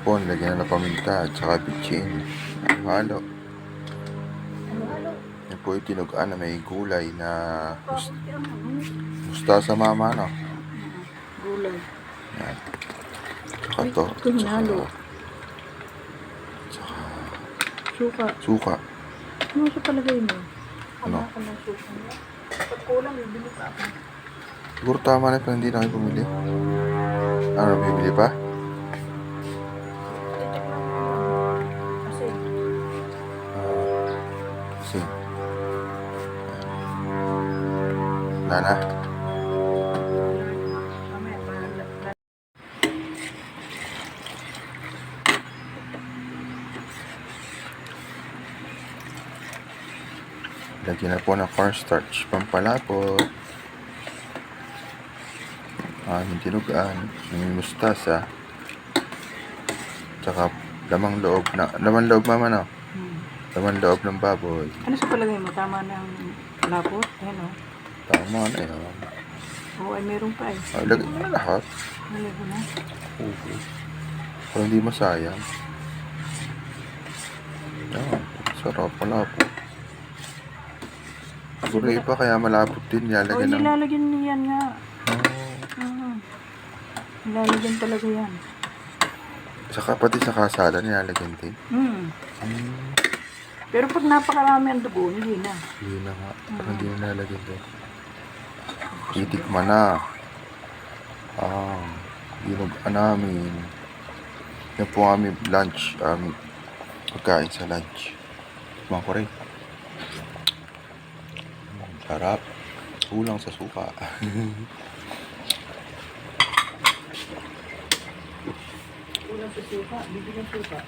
hapon, lagyan na ng paminta at saka bitchin. Halo. Yan po yung tinugaan na may gulay na mustasa mama, no? Gulay. Yan. Tsaka to. Ito hinalo. Tsaka Suka. suka. Ano sa palagay mo? Ano? Ka ng suka mo. Pag kulang, bibili pa ako. Siguro tama na ito, hindi na kayo bumili. Ano, bibili pa? Titik lang mo. Kasi, Kasi. Wala na. mamaya, bahala. Lagyan na po ng cornstarch. Pampalapot. Yung tinugaan. Yung mustasa. Tsaka lamang loob na. Lamang loob mama, no? Lamang loob ng baboy. Ano sa palagay mo? Tama ng lapot? Ayan o. Tama na yun. Oo, ay meron pa eh. Lagyan mo na lahat. Nalagay ko na. Oo. Para hindi masayang. Yan. Sarap malapot. Siguro iba kaya malapot din. Oo, Nilalagyan ng... nilalagyan niyan nga. Oh. Nilalagyan talaga yan. Saka pati sa kasada nilalagyan din. Pero pag napakarami ang dugo, hindi na. Hindi na nga. Parang hindi na nilalagyan din. Titikman na. Ginugaan namin. Yan po kami lunch. Pagkain sa lunch. Mga ko rin. Sarap. Kulang sa suka. Kulang sa suka, bibigyan suka.